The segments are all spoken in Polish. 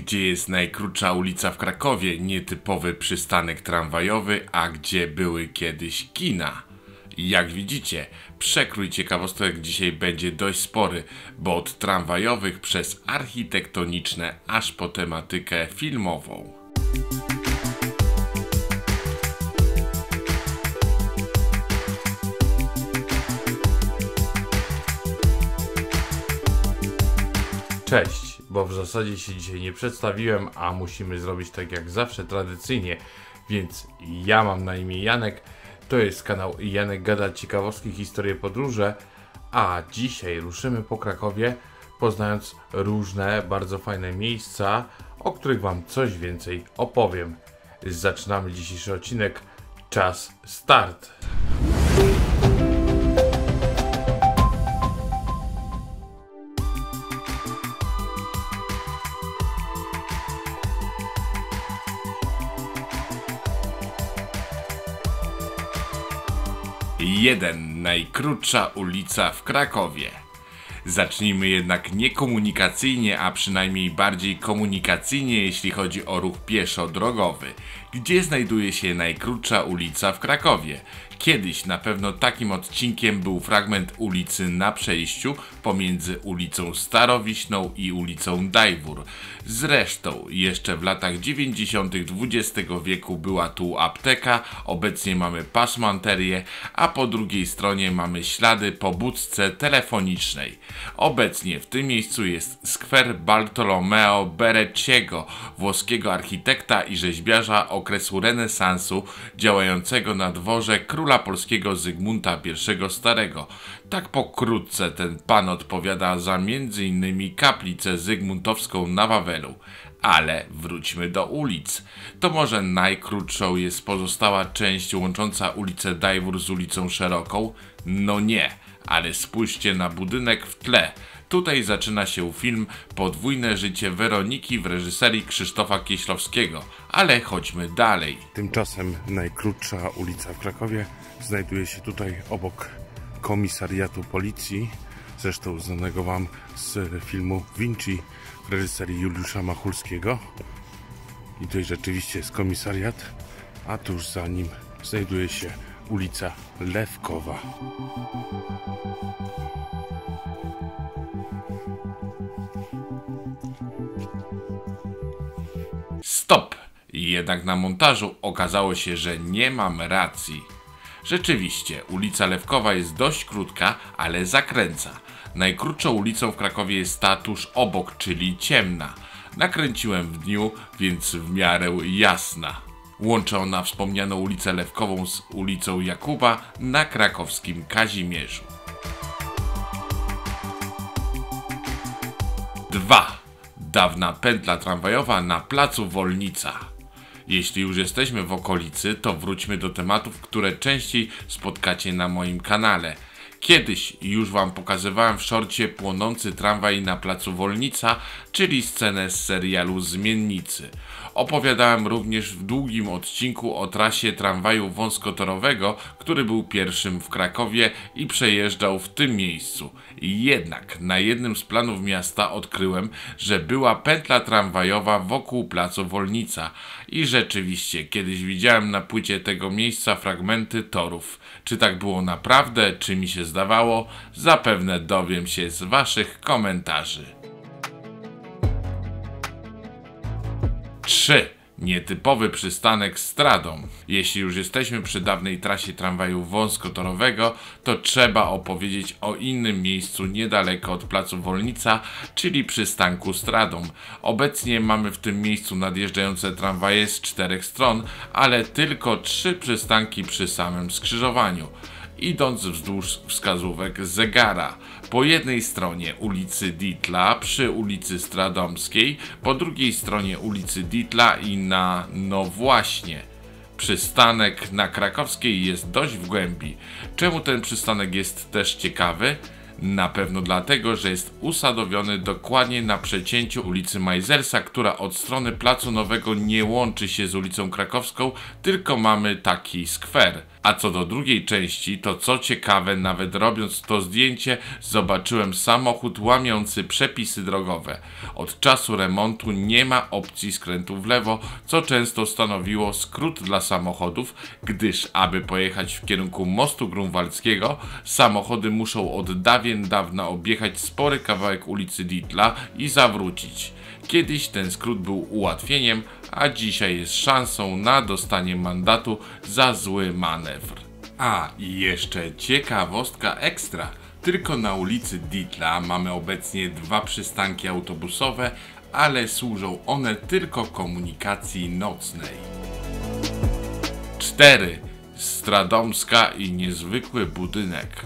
Gdzie jest najkrótsza ulica w Krakowie, nietypowy przystanek tramwajowy, a gdzie były kiedyś kina? Jak widzicie, przekrój ciekawostek dzisiaj będzie dość spory, bo od tramwajowych przez architektoniczne aż po tematykę filmową. Cześć, bo w zasadzie się dzisiaj nie przedstawiłem, a musimy zrobić tak jak zawsze tradycyjnie, więc ja mam na imię Janek, to jest kanał Janek Gada Ciekawostki, Historie, Podróże, a dzisiaj ruszymy po Krakowie, poznając różne bardzo fajne miejsca, o których wam coś więcej opowiem. Zaczynamy dzisiejszy odcinek, czas start! Najkrótsza ulica w Krakowie. Zacznijmy jednak nie komunikacyjnie, a przynajmniej bardziej komunikacyjnie, jeśli chodzi o ruch pieszo-drogowy. Gdzie znajduje się najkrótsza ulica w Krakowie? Kiedyś na pewno takim odcinkiem był fragment ulicy na przejściu pomiędzy ulicą Starowiśną i ulicą Dajwór. Zresztą jeszcze w latach 90. XX wieku była tu apteka, obecnie mamy pasmanterię, a po drugiej stronie mamy ślady po budce telefonicznej. Obecnie w tym miejscu jest skwer Bartolomeo Berecciego, włoskiego architekta i rzeźbiarza okresu renesansu, działającego na dworze króla polskiego Zygmunta I Starego. Tak pokrótce ten pan odpowiada za m.in. kaplicę zygmuntowską na Wawelu. Ale wróćmy do ulic. To może najkrótszą jest pozostała część łącząca ulicę Dajwór z ulicą Szeroką? No nie, ale spójrzcie na budynek w tle. Tutaj zaczyna się film Podwójne życie Weroniki w reżyserii Krzysztofa Kieślowskiego. Ale chodźmy dalej. Tymczasem najkrótsza ulica w Krakowie znajduje się tutaj obok komisariatu policji, zresztą znanego wam z filmu Vinci w reżyserii Juliusza Machulskiego. I tutaj rzeczywiście jest komisariat, a tuż za nim znajduje się ulica Lewkowa. Stop! Jednak na montażu okazało się, że nie mam racji. Rzeczywiście, ulica Lewkowa jest dość krótka, ale zakręca. Najkrótszą ulicą w Krakowie jest ta tuż obok, czyli Ciemna. Nakręciłem w dniu, więc w miarę jasna. Łączy ona wspomnianą ulicę Lewkową z ulicą Jakuba na krakowskim Kazimierzu. 2. Dawna pętla tramwajowa na placu Wolnica. Jeśli już jesteśmy w okolicy, to wróćmy do tematów, które częściej spotkacie na moim kanale. Kiedyś już wam pokazywałem w szorcie płonący tramwaj na placu Wolnica, czyli scenę z serialu Zmiennicy. Opowiadałem również w długim odcinku o trasie tramwaju wąskotorowego, który był pierwszym w Krakowie i przejeżdżał w tym miejscu. Jednak na jednym z planów miasta odkryłem, że była pętla tramwajowa wokół placu Wolnica. I rzeczywiście kiedyś widziałem na płycie tego miejsca fragmenty torów. Czy tak było naprawdę, czy mi się zdawało? Zapewne dowiem się z waszych komentarzy. 3. Nietypowy przystanek Stradom. Jeśli już jesteśmy przy dawnej trasie tramwaju wąskotorowego, to trzeba opowiedzieć o innym miejscu niedaleko od placu Wolnica, czyli przystanku Stradom. Obecnie mamy w tym miejscu nadjeżdżające tramwaje z 4 stron, ale tylko 3 przystanki przy samym skrzyżowaniu, idąc wzdłuż wskazówek zegara. Po jednej stronie ulicy Dietla przy ulicy Stradomskiej, po drugiej stronie ulicy Dietla i no właśnie, przystanek na Krakowskiej jest dość w głębi. Czemu ten przystanek jest też ciekawy? Na pewno dlatego, że jest usadowiony dokładnie na przecięciu ulicy Majzersa, która od strony Placu Nowego nie łączy się z ulicą Krakowską, tylko mamy taki skwer. A co do drugiej części, to co ciekawe, nawet robiąc to zdjęcie, zobaczyłem samochód łamiący przepisy drogowe. Od czasu remontu nie ma opcji skrętu w lewo, co często stanowiło skrót dla samochodów, gdyż aby pojechać w kierunku mostu grunwaldzkiego, samochody muszą od dawien dawna objechać spory kawałek ulicy Dietla i zawrócić. Kiedyś ten skrót był ułatwieniem, a dzisiaj jest szansą na dostanie mandatu za zły manewr. A i jeszcze ciekawostka ekstra. Tylko na ulicy Dietla mamy obecnie 2 przystanki autobusowe, ale służą one tylko komunikacji nocnej. 4. Stradomska i niezwykły budynek.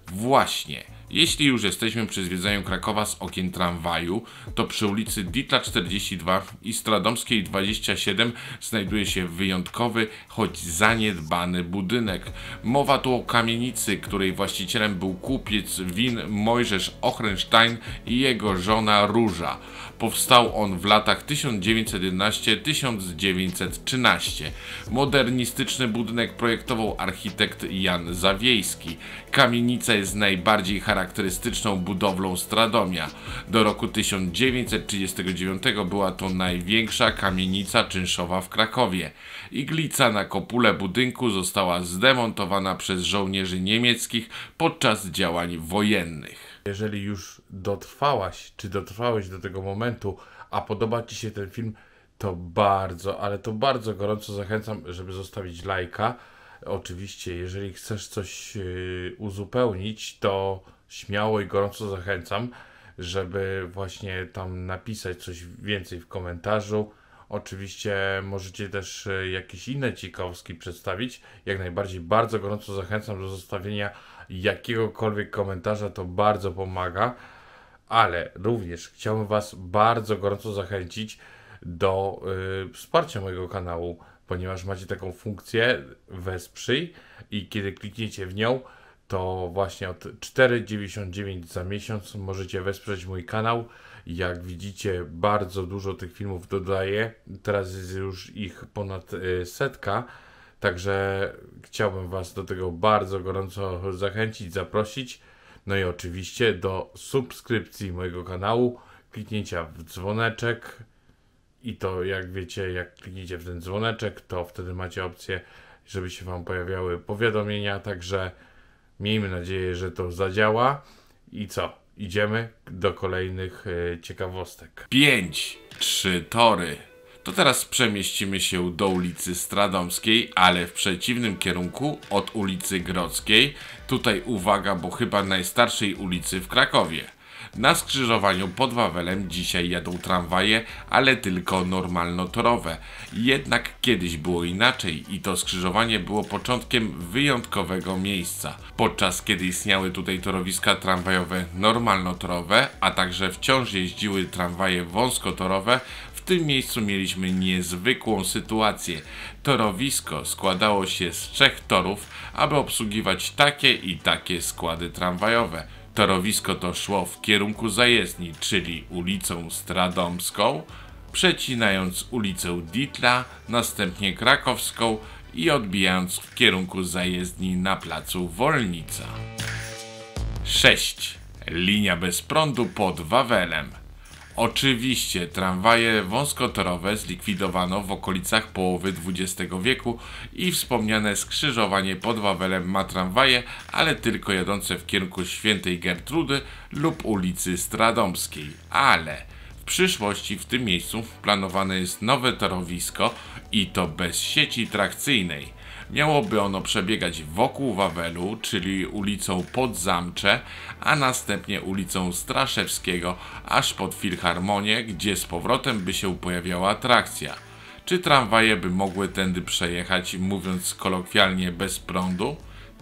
Właśnie. Jeśli już jesteśmy przy zwiedzaniu Krakowa z okien tramwaju, to przy ulicy Dietla 42 i Stradomskiej 27 znajduje się wyjątkowy, choć zaniedbany budynek. Mowa tu o kamienicy, której właścicielem był kupiec win Mojżesz Ochrenstein i jego żona Róża. Powstał on w latach 1911-1913. Modernistyczny budynek projektował architekt Jan Zawiejski. Kamienica jest najbardziej charakterystyczną budowlą z Radomia. Do roku 1939 była to największa kamienica czynszowa w Krakowie. Iglica na kopule budynku została zdemontowana przez żołnierzy niemieckich podczas działań wojennych. Jeżeli już dotrwałaś, czy dotrwałeś do tego momentu, a podoba Ci się ten film, to bardzo, ale to bardzo gorąco zachęcam, żeby zostawić lajka. Oczywiście, jeżeli chcesz coś uzupełnić, to śmiało i gorąco zachęcam, żeby właśnie tam napisać coś więcej w komentarzu. Oczywiście możecie też jakieś inne ciekawostki przedstawić. Jak najbardziej bardzo gorąco zachęcam do zostawienia jakiegokolwiek komentarza, to bardzo pomaga. Ale również chciałbym Was bardzo gorąco zachęcić do wsparcia mojego kanału, ponieważ macie taką funkcję wesprzyj i kiedy klikniecie w nią, to właśnie od 4,99 za miesiąc możecie wesprzeć mój kanał. Jak widzicie, bardzo dużo tych filmów dodaję. Teraz jest już ich ponad 100, także chciałbym Was do tego bardzo gorąco zachęcić, zaprosić. No i oczywiście do subskrypcji mojego kanału, kliknięcia w dzwoneczek. I to, jak wiecie, jak klikniecie w ten dzwoneczek, to wtedy macie opcję, żeby się Wam pojawiały powiadomienia, także miejmy nadzieję, że to zadziała. I co? Idziemy do kolejnych ciekawostek. 5. 3 tory. To teraz przemieścimy się do ulicy Stradomskiej, ale w przeciwnym kierunku od ulicy Grodzkiej. Tutaj uwaga, bo chyba najstarszej ulicy w Krakowie. Na skrzyżowaniu pod Wawelem dzisiaj jadą tramwaje, ale tylko normalnotorowe. Jednak kiedyś było inaczej i to skrzyżowanie było początkiem wyjątkowego miejsca. Podczas kiedy istniały tutaj torowiska tramwajowe normalnotorowe, a także wciąż jeździły tramwaje wąskotorowe, w tym miejscu mieliśmy niezwykłą sytuację. Torowisko składało się z 3 torów, aby obsługiwać takie i takie składy tramwajowe. Torowisko to szło w kierunku zajezdni, czyli ulicą Stradomską, przecinając ulicę Dietla, następnie Krakowską i odbijając w kierunku zajezdni na placu Wolnica. 6. Linia bez prądu pod Wawelem. Oczywiście tramwaje wąskotorowe zlikwidowano w okolicach połowy XX wieku i wspomniane skrzyżowanie pod Wawelem ma tramwaje, ale tylko jadące w kierunku Świętej Gertrudy lub ulicy Stradomskiej. Ale w przyszłości w tym miejscu planowane jest nowe torowisko i to bez sieci trakcyjnej. Miałoby ono przebiegać wokół Wawelu, czyli ulicą Podzamcze, a następnie ulicą Straszewskiego, aż pod Filharmonię, gdzie z powrotem by się pojawiała atrakcja. Czy tramwaje by mogły tędy przejechać, mówiąc kolokwialnie, bez prądu?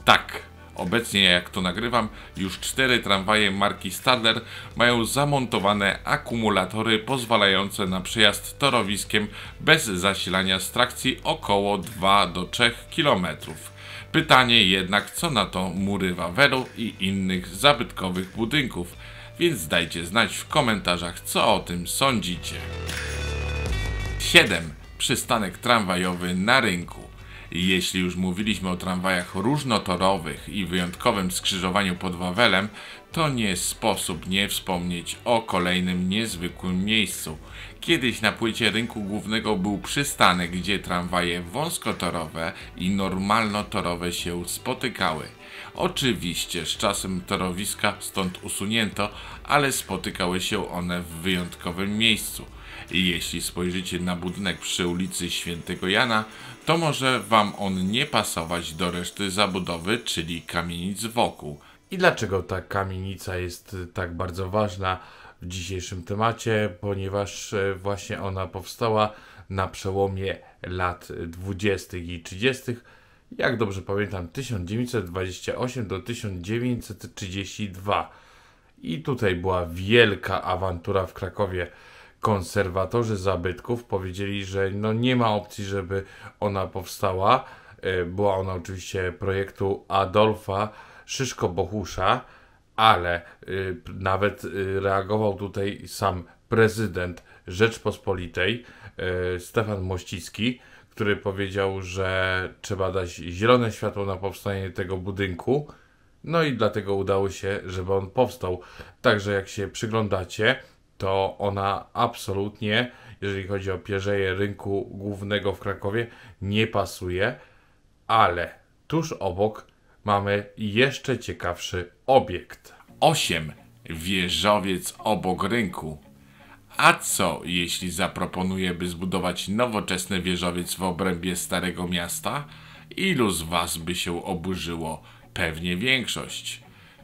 Tak. Obecnie, jak to nagrywam, już 4 tramwaje marki Stadler mają zamontowane akumulatory pozwalające na przejazd torowiskiem bez zasilania z trakcji około 2 do 3 km. Pytanie jednak, co na to mury Wawelu i innych zabytkowych budynków, więc dajcie znać w komentarzach, co o tym sądzicie. 7. Przystanek tramwajowy na rynku. Jeśli już mówiliśmy o tramwajach różnotorowych i wyjątkowym skrzyżowaniu pod Wawelem, to nie sposób nie wspomnieć o kolejnym niezwykłym miejscu. Kiedyś na płycie Rynku Głównego był przystanek, gdzie tramwaje wąskotorowe i normalnotorowe się spotykały. Oczywiście z czasem torowiska stąd usunięto, ale spotykały się one w wyjątkowym miejscu. I jeśli spojrzycie na budynek przy ulicy Świętego Jana, to może wam on nie pasować do reszty zabudowy, czyli kamienic wokół. I dlaczego ta kamienica jest tak bardzo ważna w dzisiejszym temacie? Ponieważ właśnie ona powstała na przełomie lat 20. i 30. Jak dobrze pamiętam, 1928 do 1932. I tutaj była wielka awantura w Krakowie. Konserwatorzy zabytków powiedzieli, że nie ma opcji, żeby ona powstała. Była ona oczywiście projektu Adolfa Szyszko-Bohusza, ale nawet reagował tutaj sam prezydent Rzeczpospolitej Stefan Mościcki, który powiedział, że trzeba dać zielone światło na powstanie tego budynku. No i dlatego udało się, żeby on powstał. Także jak się przyglądacie, to ona absolutnie, jeżeli chodzi o Pierzeję Rynku Głównego w Krakowie, nie pasuje, ale tuż obok mamy jeszcze ciekawszy obiekt. 8. Wieżowiec obok rynku. A co jeśli zaproponuję, by zbudować nowoczesny wieżowiec w obrębie Starego Miasta? Ilu z was by się oburzyło? Pewnie większość.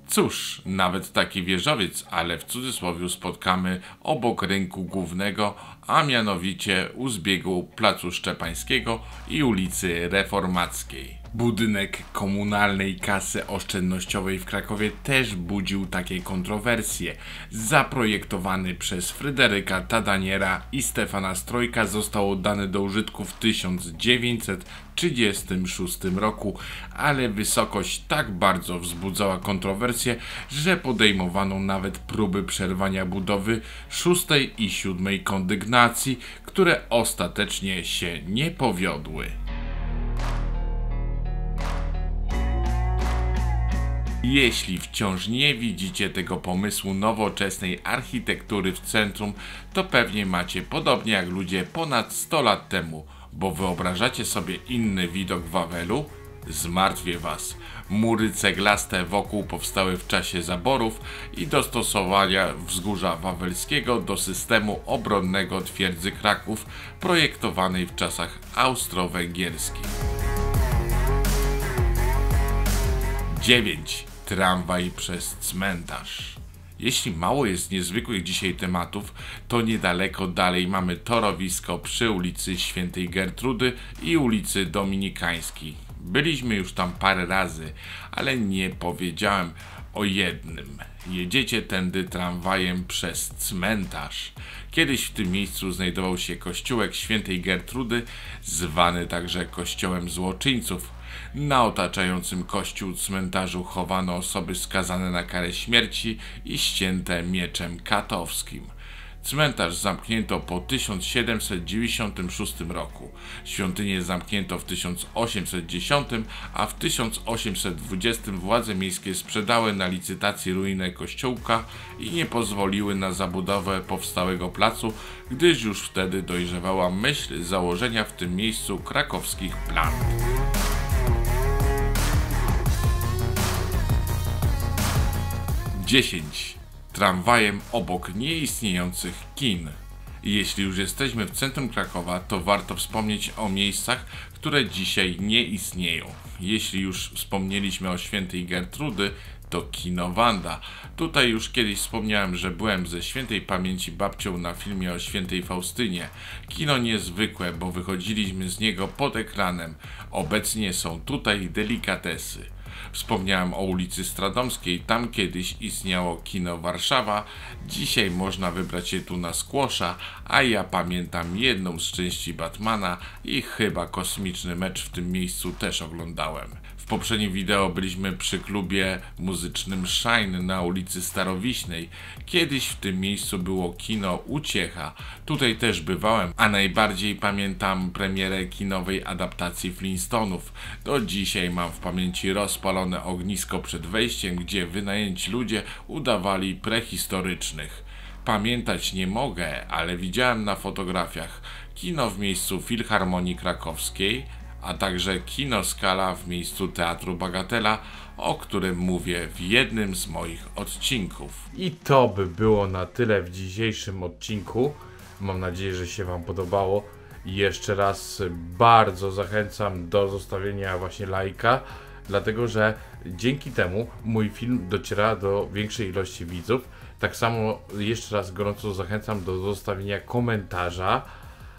Cóż, nawet taki wieżowiec, ale w cudzysłowie, spotkamy obok Rynku Głównego, a mianowicie u zbiegu Placu Szczepańskiego i ulicy Reformackiej. Budynek komunalnej kasy oszczędnościowej w Krakowie też budził takie kontrowersje. Zaprojektowany przez Fryderyka Tadaniera i Stefana Strojka, został oddany do użytku w 1936 roku, ale wysokość tak bardzo wzbudzała kontrowersje, że podejmowano nawet próby przerwania budowy 6. i 7. kondygnacji, które ostatecznie się nie powiodły. Jeśli wciąż nie widzicie tego pomysłu nowoczesnej architektury w centrum, to pewnie macie podobnie jak ludzie ponad 100 lat temu, bo wyobrażacie sobie inny widok Wawelu? Zmartwię was. Mury ceglaste wokół powstały w czasie zaborów i dostosowania wzgórza wawelskiego do systemu obronnego twierdzy Kraków, projektowanej w czasach austro-węgierskich. 9. Tramwaj przez cmentarz. Jeśli mało jest niezwykłych dzisiaj tematów, to niedaleko dalej mamy torowisko przy ulicy Świętej Gertrudy i ulicy Dominikańskiej. Byliśmy już tam parę razy, ale nie powiedziałem o jednym. Jedziecie tędy tramwajem przez cmentarz. Kiedyś w tym miejscu znajdował się kościółek Świętej Gertrudy, zwany także kościołem złoczyńców. Na otaczającym kościół cmentarzu chowano osoby skazane na karę śmierci i ścięte mieczem katowskim. Cmentarz zamknięto po 1796 roku. Świątynię zamknięto w 1810, a w 1820 władze miejskie sprzedały na licytacji ruinę kościołka i nie pozwoliły na zabudowę powstałego placu, gdyż już wtedy dojrzewała myśl założenia w tym miejscu krakowskich plant. 10. Tramwajem obok nieistniejących kin. Jeśli już jesteśmy w centrum Krakowa, to warto wspomnieć o miejscach, które dzisiaj nie istnieją. Jeśli już wspomnieliśmy o Świętej Gertrudy, to kino Wanda. Tutaj już kiedyś wspomniałem, że byłem ze świętej pamięci babcią na filmie o świętej Faustynie. Kino niezwykłe, bo wychodziliśmy z niego pod ekranem. Obecnie są tutaj delikatesy. Wspomniałem o ulicy Stradomskiej, tam kiedyś istniało kino Warszawa, dzisiaj można wybrać się tu na Skłosza, a ja pamiętam jedną z części Batmana i chyba kosmiczny mecz w tym miejscu też oglądałem. W poprzednim wideo byliśmy przy klubie muzycznym Shine na ulicy Starowiśnej. Kiedyś w tym miejscu było kino Uciecha. Tutaj też bywałem, a najbardziej pamiętam premierę kinowej adaptacji Flintstonów. Do dzisiaj mam w pamięci rozpalone ognisko przed wejściem, gdzie wynajęci ludzie udawali prehistorycznych. Pamiętać nie mogę, ale widziałem na fotografiach kino w miejscu Filharmonii Krakowskiej, a także kino Skala w miejscu Teatru Bagatela, o którym mówię w jednym z moich odcinków. I to by było na tyle w dzisiejszym odcinku. Mam nadzieję, że się Wam podobało. I jeszcze raz bardzo zachęcam do zostawienia właśnie lajka, dlatego że dzięki temu mój film dociera do większej ilości widzów. Tak samo jeszcze raz gorąco zachęcam do zostawienia komentarza,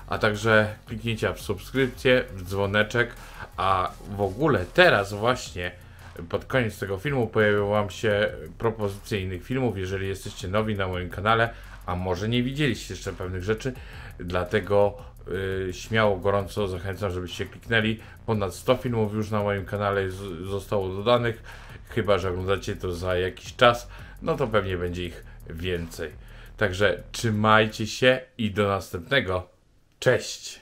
a także kliknięcia w subskrypcję, w dzwoneczek, a w ogóle teraz właśnie pod koniec tego filmu pojawią Wam się propozycje innych filmów, jeżeli jesteście nowi na moim kanale, a może nie widzieliście jeszcze pewnych rzeczy, dlatego śmiało, gorąco zachęcam, żebyście kliknęli. Ponad 100 filmów już na moim kanale zostało dodanych, chyba że oglądacie to za jakiś czas, no to pewnie będzie ich więcej. Także trzymajcie się i do następnego. Cześć!